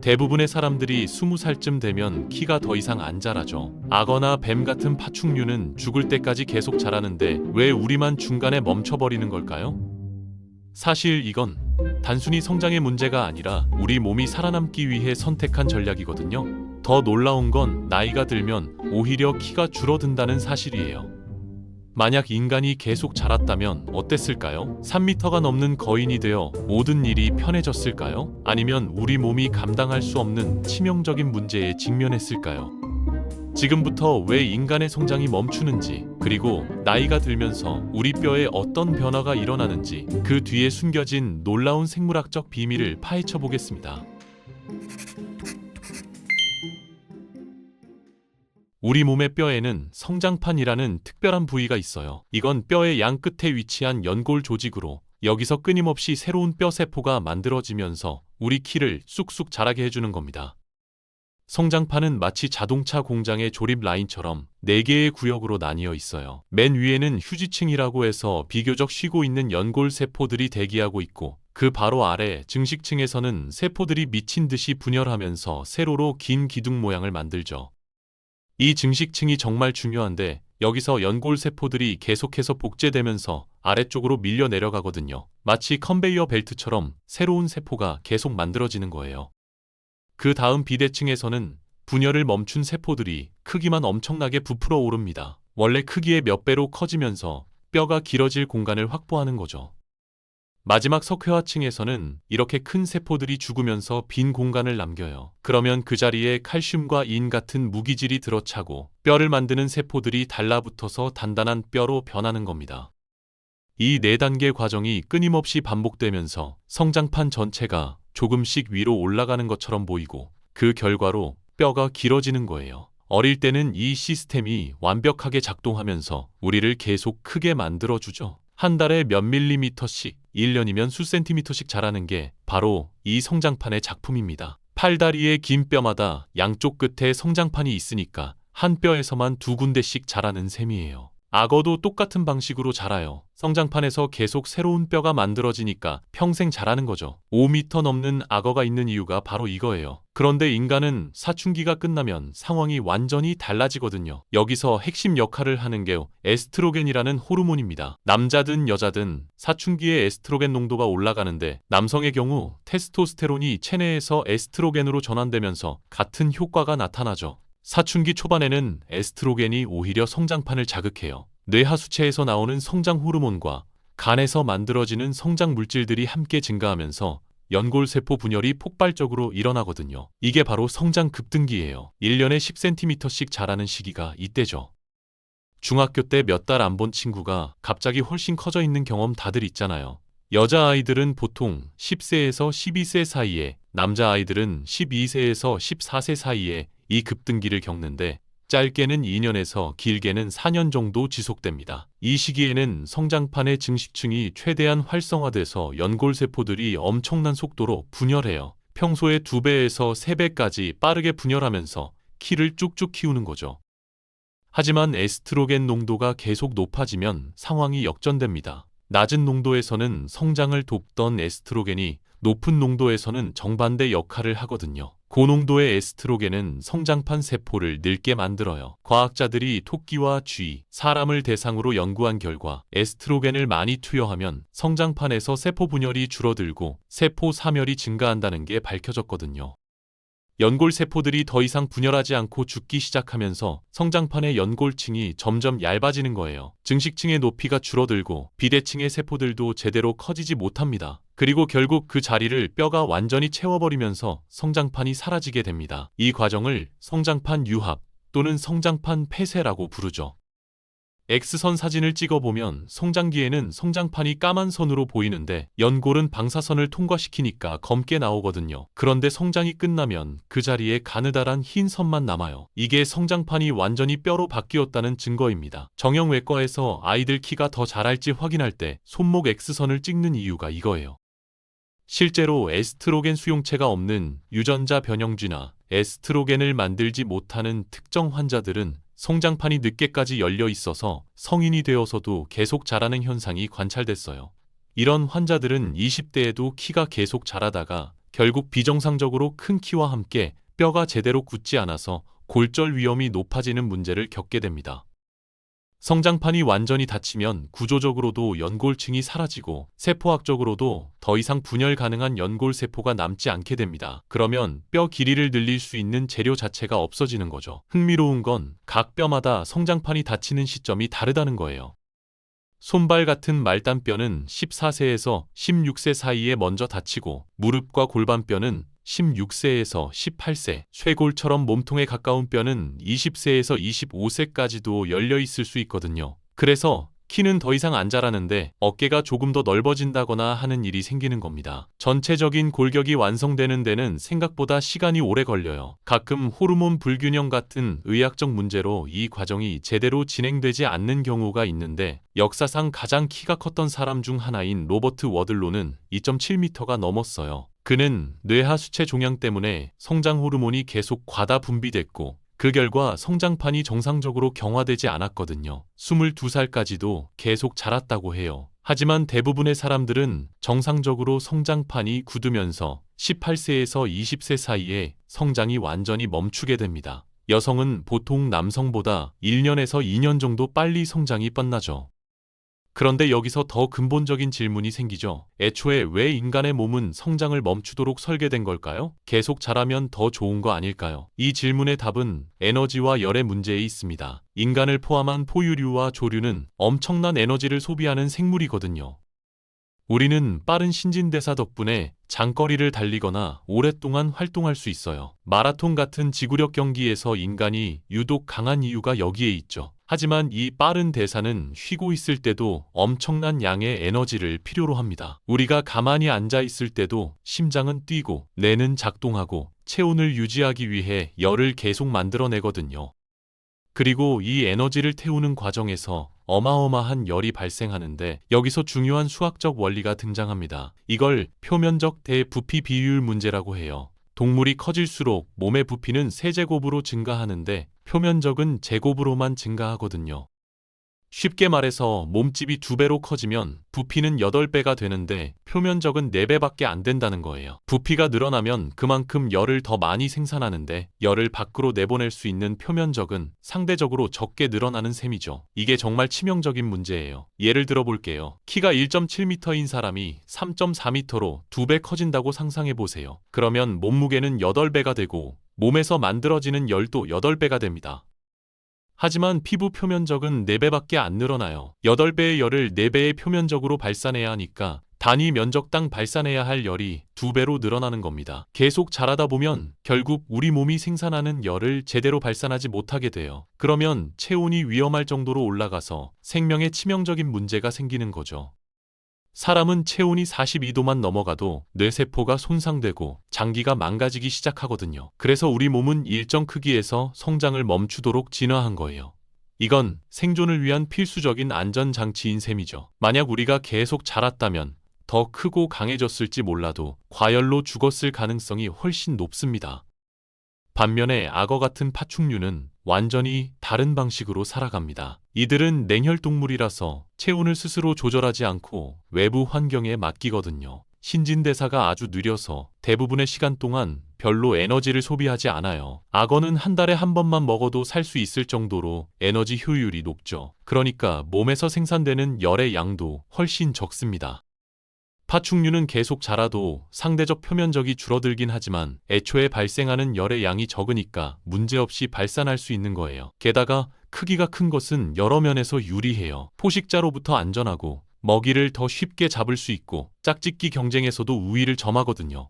대부분의 사람들이 20살쯤 되면 키가 더 이상 안 자라죠. 악어나 뱀 같은 파충류는 죽을 때까지 계속 자라는데 왜 우리만 중간에 멈춰버리는 걸까요? 사실 이건 단순히 성장의 문제가 아니라 우리 몸이 살아남기 위해 선택한 전략이거든요. 더 놀라운 건 나이가 들면 오히려 키가 줄어든다는 사실이에요. 만약 인간이 계속 자랐다면 어땠을까요? 3m가 넘는 거인이 되어 모든 일이 편해졌을까요? 아니면 우리 몸이 감당할 수 없는 치명적인 문제에 직면했을까요? 지금부터 왜 인간의 성장이 멈추는지, 그리고 나이가 들면서 우리 뼈에 어떤 변화가 일어나는지 그 뒤에 숨겨진 놀라운 생물학적 비밀을 파헤쳐 보겠습니다. 우리 몸의 뼈에는 성장판이라는 특별한 부위가 있어요. 이건 뼈의 양 끝에 위치한 연골 조직으로 여기서 끊임없이 새로운 뼈 세포가 만들어지면서 우리 키를 쑥쑥 자라게 해주는 겁니다. 성장판은 마치 자동차 공장의 조립 라인처럼 4개의 구역으로 나뉘어 있어요. 맨 위에는 휴지층이라고 해서 비교적 쉬고 있는 연골 세포들이 대기하고 있고, 그 바로 아래 증식층에서는 세포들이 미친 듯이 분열하면서 세로로 긴 기둥 모양을 만들죠. 이 증식층이 정말 중요한데 여기서 연골 세포들이 계속해서 복제되면서 아래쪽으로 밀려 내려가거든요. 마치 컨베이어 벨트처럼 새로운 세포가 계속 만들어지는 거예요. 그 다음 비대층에서는 분열을 멈춘 세포들이 크기만 엄청나게 부풀어 오릅니다. 원래 크기의 몇 배로 커지면서 뼈가 길어질 공간을 확보하는 거죠. 마지막 석회화층에서는 이렇게 큰 세포들이 죽으면서 빈 공간을 남겨요. 그러면 그 자리에 칼슘과 인 같은 무기질이 들어차고 뼈를 만드는 세포들이 달라붙어서 단단한 뼈로 변하는 겁니다. 이 4단계 과정이 끊임없이 반복되면서 성장판 전체가 조금씩 위로 올라가는 것처럼 보이고, 그 결과로 뼈가 길어지는 거예요. 어릴 때는 이 시스템이 완벽하게 작동하면서 우리를 계속 크게 만들어주죠. 한 달에 몇 밀리미터씩, 1년이면 수 센티미터씩 자라는 게 바로 이 성장판의 작품입니다. 팔다리의 긴 뼈마다 양쪽 끝에 성장판이 있으니까 한 뼈에서만 2군데씩 자라는 셈이에요. 악어도 똑같은 방식으로 자라요. 성장판에서 계속 새로운 뼈가 만들어지니까 평생 자라는 거죠. 5m 넘는 악어가 있는 이유가 바로 이거예요. 그런데 인간은 사춘기가 끝나면 상황이 완전히 달라지거든요. 여기서 핵심 역할을 하는 게 에스트로겐이라는 호르몬입니다. 남자든 여자든 사춘기에 에스트로겐 농도가 올라가는데, 남성의 경우 테스토스테론이 체내에서 에스트로겐으로 전환되면서 같은 효과가 나타나죠. 사춘기 초반에는 에스트로겐이 오히려 성장판을 자극해요. 뇌하수체에서 나오는 성장 호르몬과 간에서 만들어지는 성장 물질들이 함께 증가하면서 연골세포 분열이 폭발적으로 일어나거든요. 이게 바로 성장 급등기예요. 1년에 10cm씩 자라는 시기가 이때죠. 중학교 때 몇 달 안 본 친구가 갑자기 훨씬 커져 있는 경험 다들 있잖아요. 여자아이들은 보통 10세에서 12세 사이에, 남자아이들은 12세에서 14세 사이에 이 급등기를 겪는데, 짧게는 2년에서 길게는 4년 정도 지속됩니다. 이 시기에는 성장판의 증식층이 최대한 활성화돼서 연골세포들이 엄청난 속도로 분열해요. 평소의 2배에서 3배까지 빠르게 분열하면서 키를 쭉쭉 키우는 거죠. 하지만 에스트로겐 농도가 계속 높아지면 상황이 역전됩니다. 낮은 농도에서는 성장을 돕던 에스트로겐이 높은 농도에서는 정반대 역할을 하거든요. 고농도의 에스트로겐은 성장판 세포를 늙게 만들어요. 과학자들이 토끼와 쥐, 사람을 대상으로 연구한 결과 에스트로겐을 많이 투여하면 성장판에서 세포 분열이 줄어들고 세포 사멸이 증가한다는 게 밝혀졌거든요. 연골 세포들이 더 이상 분열하지 않고 죽기 시작하면서 성장판의 연골층이 점점 얇아지는 거예요. 증식층의 높이가 줄어들고 비대층의 세포들도 제대로 커지지 못합니다. 그리고 결국 그 자리를 뼈가 완전히 채워버리면서 성장판이 사라지게 됩니다. 이 과정을 성장판 유합 또는 성장판 폐쇄라고 부르죠. X선 사진을 찍어보면 성장기에는 성장판이 까만 선으로 보이는데 연골은 방사선을 통과시키니까 검게 나오거든요. 그런데 성장이 끝나면 그 자리에 가느다란 흰 선만 남아요. 이게 성장판이 완전히 뼈로 바뀌었다는 증거입니다. 정형외과에서 아이들 키가 더 자랄지 확인할 때 손목 X선을 찍는 이유가 이거예요. 실제로 에스트로겐 수용체가 없는 유전자 변형쥐나 에스트로겐을 만들지 못하는 특정 환자들은 성장판이 늦게까지 열려 있어서 성인이 되어서도 계속 자라는 현상이 관찰됐어요. 이런 환자들은 20대에도 키가 계속 자라다가 결국 비정상적으로 큰 키와 함께 뼈가 제대로 굳지 않아서 골절 위험이 높아지는 문제를 겪게 됩니다. 성장판이 완전히 닫히면 구조적으로도 연골층이 사라지고 세포학적으로도 더 이상 분열 가능한 연골세포가 남지 않게 됩니다. 그러면 뼈 길이를 늘릴 수 있는 재료 자체가 없어지는 거죠. 흥미로운 건 각 뼈마다 성장판이 닫히는 시점이 다르다는 거예요. 손발 같은 말단뼈는 14세에서 16세 사이에 먼저 닫히고 무릎과 골반뼈는 16세에서 18세, 쇄골처럼 몸통에 가까운 뼈는 20세에서 25세까지도 열려 있을 수 있거든요. 그래서 키는 더 이상 안 자라는데 어깨가 조금 더 넓어진다거나 하는 일이 생기는 겁니다. 전체적인 골격이 완성되는 데는 생각보다 시간이 오래 걸려요. 가끔 호르몬 불균형 같은 의학적 문제로 이 과정이 제대로 진행되지 않는 경우가 있는데 역사상 가장 키가 컸던 사람 중 하나인 로버트 워들로는 2.7m가 넘었어요. 그는 뇌하수체 종양 때문에 성장 호르몬이 계속 과다 분비됐고 그 결과 성장판이 정상적으로 경화되지 않았거든요. 22살까지도 계속 자랐다고 해요. 하지만 대부분의 사람들은 정상적으로 성장판이 굳으면서 18세에서 20세 사이에 성장이 완전히 멈추게 됩니다. 여성은 보통 남성보다 1년에서 2년 정도 빨리 성장이 뻗나죠. 그런데 여기서 더 근본적인 질문이 생기죠. 애초에 왜 인간의 몸은 성장을 멈추도록 설계된 걸까요? 계속 자라면 더 좋은 거 아닐까요? 이 질문의 답은 에너지와 열의 문제에 있습니다. 인간을 포함한 포유류와 조류는 엄청난 에너지를 소비하는 생물이거든요. 우리는 빠른 신진대사 덕분에 장거리를 달리거나 오랫동안 활동할 수 있어요. 마라톤 같은 지구력 경기에서 인간이 유독 강한 이유가 여기에 있죠. 하지만 이 빠른 대사는 쉬고 있을 때도 엄청난 양의 에너지를 필요로 합니다. 우리가 가만히 앉아 있을 때도 심장은 뛰고 뇌는 작동하고 체온을 유지하기 위해 열을 계속 만들어내거든요. 그리고 이 에너지를 태우는 과정에서 어마어마한 열이 발생하는데 여기서 중요한 수학적 원리가 등장합니다. 이걸 표면적 대부피 비율 문제라고 해요. 동물이 커질수록 몸의 부피는 세제곱으로 증가하는데 표면적은 제곱으로만 증가하거든요. 쉽게 말해서 몸집이 2배로 커지면 부피는 8배가 되는데 표면적은 4배밖에 안 된다는 거예요. 부피가 늘어나면 그만큼 열을 더 많이 생산하는데 열을 밖으로 내보낼 수 있는 표면적은 상대적으로 적게 늘어나는 셈이죠. 이게 정말 치명적인 문제예요. 예를 들어 볼게요. 키가 1.7m인 사람이 3.4m로 2배 커진다고 상상해 보세요. 그러면 몸무게는 8배가 되고 몸에서 만들어지는 열도 8배가 됩니다. 하지만 피부 표면적은 4배밖에 안 늘어나요. 8배의 열을 4배의 표면적으로 발산해야 하니까 단위 면적당 발산해야 할 열이 2배로 늘어나는 겁니다. 계속 자라다 보면 결국 우리 몸이 생산하는 열을 제대로 발산하지 못하게 돼요. 그러면 체온이 위험할 정도로 올라가서 생명에 치명적인 문제가 생기는 거죠. 사람은 체온이 42도만 넘어가도 뇌세포가 손상되고 장기가 망가지기 시작하거든요. 그래서 우리 몸은 일정 크기에서 성장을 멈추도록 진화한 거예요. 이건 생존을 위한 필수적인 안전장치인 셈이죠. 만약 우리가 계속 자랐다면 더 크고 강해졌을지 몰라도 과열로 죽었을 가능성이 훨씬 높습니다. 반면에 악어 같은 파충류는 완전히 다른 방식으로 살아갑니다. 이들은 냉혈동물이라서 체온을 스스로 조절하지 않고 외부 환경에 맡기거든요. 신진대사가 아주 느려서 대부분의 시간 동안 별로 에너지를 소비하지 않아요. 악어는 한 달에 한 번만 먹어도 살 수 있을 정도로 에너지 효율이 높죠. 그러니까 몸에서 생산되는 열의 양도 훨씬 적습니다. 파충류는 계속 자라도 상대적 표면적이 줄어들긴 하지만 애초에 발생하는 열의 양이 적으니까 문제없이 발산할 수 있는 거예요. 게다가 크기가 큰 것은 여러 면에서 유리해요. 포식자로부터 안전하고 먹이를 더 쉽게 잡을 수 있고 짝짓기 경쟁에서도 우위를 점하거든요.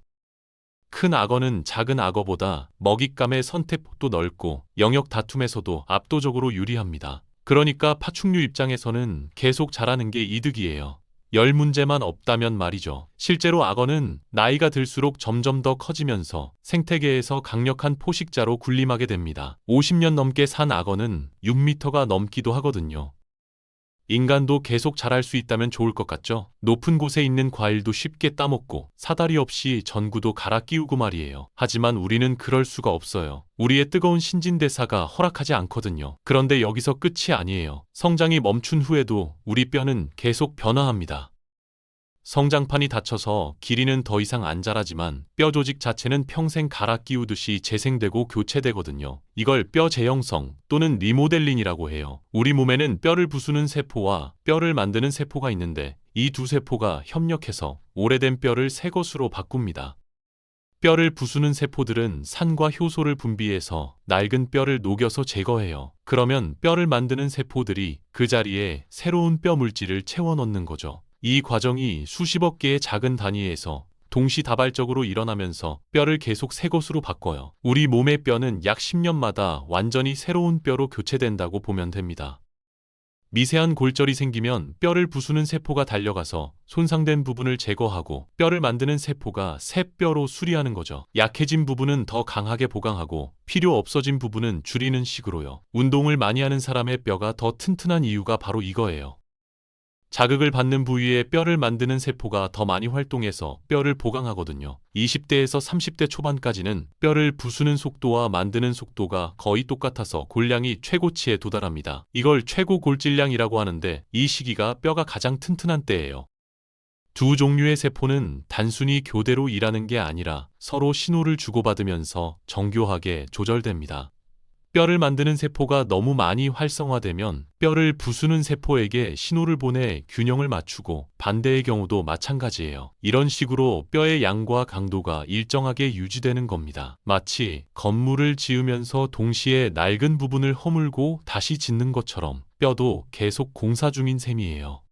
큰 악어는 작은 악어보다 먹잇감의 선택폭도 넓고 영역 다툼에서도 압도적으로 유리합니다. 그러니까 파충류 입장에서는 계속 자라는 게 이득이에요. 열 문제만 없다면 말이죠. 실제로 악어는 나이가 들수록 점점 더 커지면서 생태계에서 강력한 포식자로 군림하게 됩니다. 50년 넘게 산 악어는 6m가 넘기도 하거든요. 인간도 계속 자랄 수 있다면 좋을 것 같죠? 높은 곳에 있는 과일도 쉽게 따먹고 사다리 없이 전구도 갈아 끼우고 말이에요. 하지만 우리는 그럴 수가 없어요. 우리의 뜨거운 신진대사가 허락하지 않거든요. 그런데 여기서 끝이 아니에요. 성장이 멈춘 후에도 우리 뼈는 계속 변화합니다. 성장판이 닫혀서 길이는 더 이상 안 자라지만 뼈 조직 자체는 평생 갈아 끼우듯이 재생되고 교체되거든요. 이걸 뼈 재형성 또는 리모델링이라고 해요. 우리 몸에는 뼈를 부수는 세포와 뼈를 만드는 세포가 있는데 이 두 세포가 협력해서 오래된 뼈를 새 것으로 바꿉니다. 뼈를 부수는 세포들은 산과 효소를 분비해서 낡은 뼈를 녹여서 제거해요. 그러면 뼈를 만드는 세포들이 그 자리에 새로운 뼈 물질을 채워 넣는 거죠. 이 과정이 수십억 개의 작은 단위에서 동시다발적으로 일어나면서 뼈를 계속 새 것으로 바꿔요. 우리 몸의 뼈는 약 10년마다 완전히 새로운 뼈로 교체된다고 보면 됩니다. 미세한 골절이 생기면 뼈를 부수는 세포가 달려가서 손상된 부분을 제거하고 뼈를 만드는 세포가 새 뼈로 수리하는 거죠. 약해진 부분은 더 강하게 보강하고 필요 없어진 부분은 줄이는 식으로요. 운동을 많이 하는 사람의 뼈가 더 튼튼한 이유가 바로 이거예요. 자극을 받는 부위에 뼈를 만드는 세포가 더 많이 활동해서 뼈를 보강하거든요. 20대에서 30대 초반까지는 뼈를 부수는 속도와 만드는 속도가 거의 똑같아서 골량이 최고치에 도달합니다. 이걸 최고 골질량이라고 하는데 이 시기가 뼈가 가장 튼튼한 때예요. 두 종류의 세포는 단순히 교대로 일하는 게 아니라 서로 신호를 주고받으면서 정교하게 조절됩니다. 뼈를 만드는 세포가 너무 많이 활성화되면 뼈를 부수는 세포에게 신호를 보내 균형을 맞추고 반대의 경우도 마찬가지예요. 이런 식으로 뼈의 양과 강도가 일정하게 유지되는 겁니다. 마치 건물을 지으면서 동시에 낡은 부분을 허물고 다시 짓는 것처럼 뼈도 계속 공사 중인 셈이에요.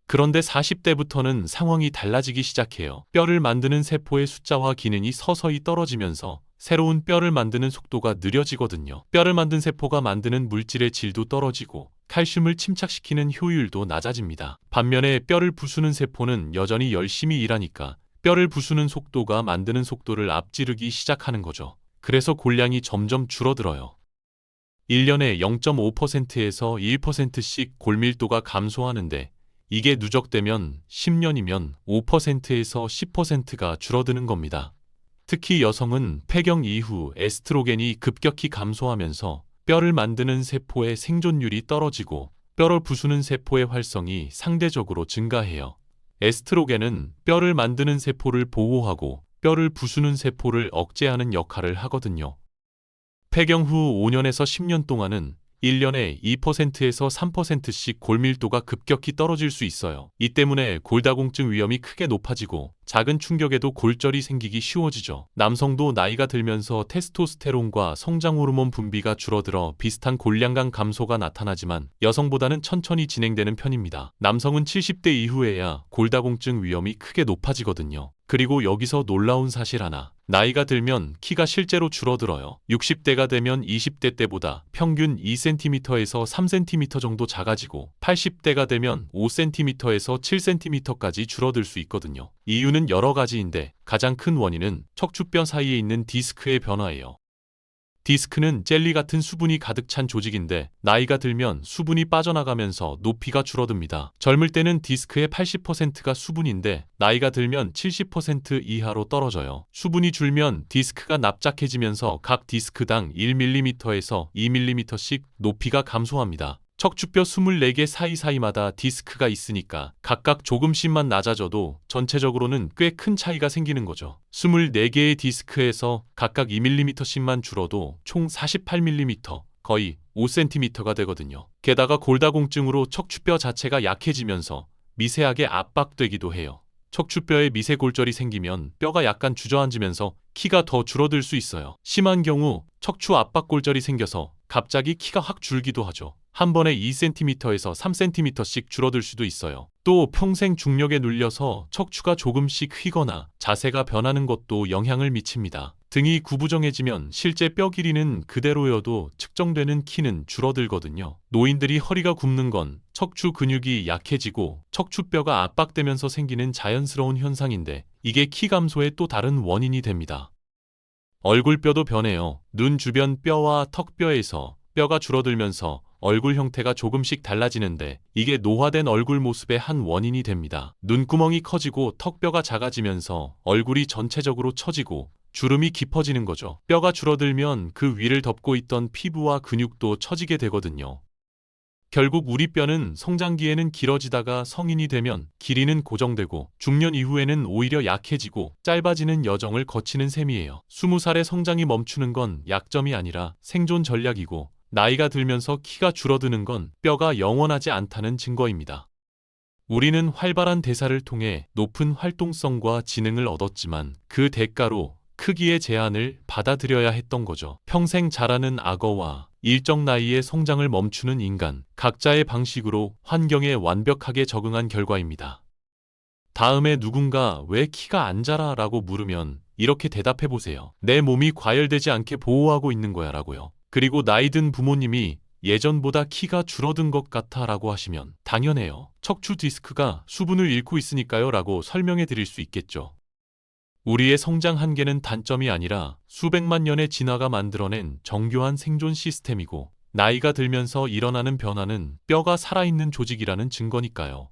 그런데 40대부터는 상황이 달라지기 시작해요. 뼈를 만드는 세포의 숫자와 기능이 서서히 떨어지면서 새로운 뼈를 만드는 속도가 느려지거든요. 뼈를 만든 세포가 만드는 물질의 질도 떨어지고 칼슘을 침착시키는 효율도 낮아집니다. 반면에 뼈를 부수는 세포는 여전히 열심히 일하니까 뼈를 부수는 속도가 만드는 속도를 앞지르기 시작하는 거죠. 그래서 골량이 점점 줄어들어요. 1년에 0.5%에서 1%씩 골밀도가 감소하는데 이게 누적되면 10년이면 5%에서 10%가 줄어드는 겁니다. 특히 여성은 폐경 이후 에스트로겐이 급격히 감소하면서 뼈를 만드는 세포의 생존율이 떨어지고 뼈를 부수는 세포의 활성이 상대적으로 증가해요. 에스트로겐은 뼈를 만드는 세포를 보호하고 뼈를 부수는 세포를 억제하는 역할을 하거든요. 폐경 후 5년에서 10년 동안은 1년에 2%에서 3%씩 골밀도가 급격히 떨어질 수 있어요. 이 때문에 골다공증 위험이 크게 높아지고 작은 충격에도 골절이 생기기 쉬워지죠. 남성도 나이가 들면서 테스토스테론과 성장 호르몬 분비가 줄어들어 비슷한 골량감 감소가 나타나지만 여성보다는 천천히 진행되는 편입니다. 남성은 70대 이후에야 골다공증 위험이 크게 높아지거든요. 그리고 여기서 놀라운 사실 하나. 나이가 들면 키가 실제로 줄어들어요. 60대가 되면 20대 때보다 평균 2cm에서 3cm 정도 작아지고 80대가 되면 5cm에서 7cm까지 줄어들 수 있거든요. 이유는 여러 가지인데 가장 큰 원인은 척추뼈 사이에 있는 디스크의 변화예요. 디스크는 젤리 같은 수분이 가득 찬 조직인데 나이가 들면 수분이 빠져나가면서 높이가 줄어듭니다. 젊을 때는 디스크의 80%가 수분인데 나이가 들면 70% 이하로 떨어져요. 수분이 줄면 디스크가 납작해지면서 각 디스크당 1mm에서 2mm씩 높이가 감소합니다. 척추뼈 24개 사이사이마다 디스크가 있으니까 각각 조금씩만 낮아져도 전체적으로는 꽤 큰 차이가 생기는 거죠. 24개의 디스크에서 각각 2mm씩만 줄어도 총 48mm, 거의 5cm가 되거든요. 게다가 골다공증으로 척추뼈 자체가 약해지면서 미세하게 압박되기도 해요. 척추뼈에 미세골절이 생기면 뼈가 약간 주저앉으면서 키가 더 줄어들 수 있어요. 심한 경우 척추 압박골절이 생겨서 갑자기 키가 확 줄기도 하죠. 한 번에 2cm에서 3cm씩 줄어들 수도 있어요. 또 평생 중력에 눌려서 척추가 조금씩 휘거나 자세가 변하는 것도 영향을 미칩니다. 등이 구부정해지면 실제 뼈 길이는 그대로여도 측정되는 키는 줄어들거든요. 노인들이 허리가 굽는 건 척추 근육이 약해지고 척추뼈가 압박되면서 생기는 자연스러운 현상인데 이게 키 감소의 또 다른 원인이 됩니다. 얼굴뼈도 변해요. 눈 주변 뼈와 턱뼈에서 뼈가 줄어들면서 얼굴 형태가 조금씩 달라지는데 이게 노화된 얼굴 모습의 한 원인이 됩니다. 눈구멍이 커지고 턱뼈가 작아지면서 얼굴이 전체적으로 처지고 주름이 깊어지는 거죠. 뼈가 줄어들면 그 위를 덮고 있던 피부와 근육도 처지게 되거든요. 결국 우리 뼈는 성장기에는 길어지다가 성인이 되면 길이는 고정되고 중년 이후에는 오히려 약해지고 짧아지는 여정을 거치는 셈이에요. 20살의 성장이 멈추는 건 약점이 아니라 생존 전략이고 나이가 들면서 키가 줄어드는 건 뼈가 영원하지 않다는 증거입니다. 우리는 활발한 대사를 통해 높은 활동성과 지능을 얻었지만 그 대가로 크기의 제한을 받아들여야 했던 거죠. 평생 자라는 악어와 일정 나이에 성장을 멈추는 인간, 각자의 방식으로 환경에 완벽하게 적응한 결과입니다. 다음에 누군가 왜 키가 안 자라? 라고 물으면 이렇게 대답해 보세요. 내 몸이 과열되지 않게 보호하고 있는 거야 라고요. 그리고 나이 든 부모님이 예전보다 키가 줄어든 것 같아 라고 하시면 당연해요. 척추 디스크가 수분을 잃고 있으니까요 라고 설명해 드릴 수 있겠죠. 우리의 성장 한계는 단점이 아니라 수백만 년의 진화가 만들어낸 정교한 생존 시스템이고 나이가 들면서 일어나는 변화는 뼈가 살아있는 조직이라는 증거니까요.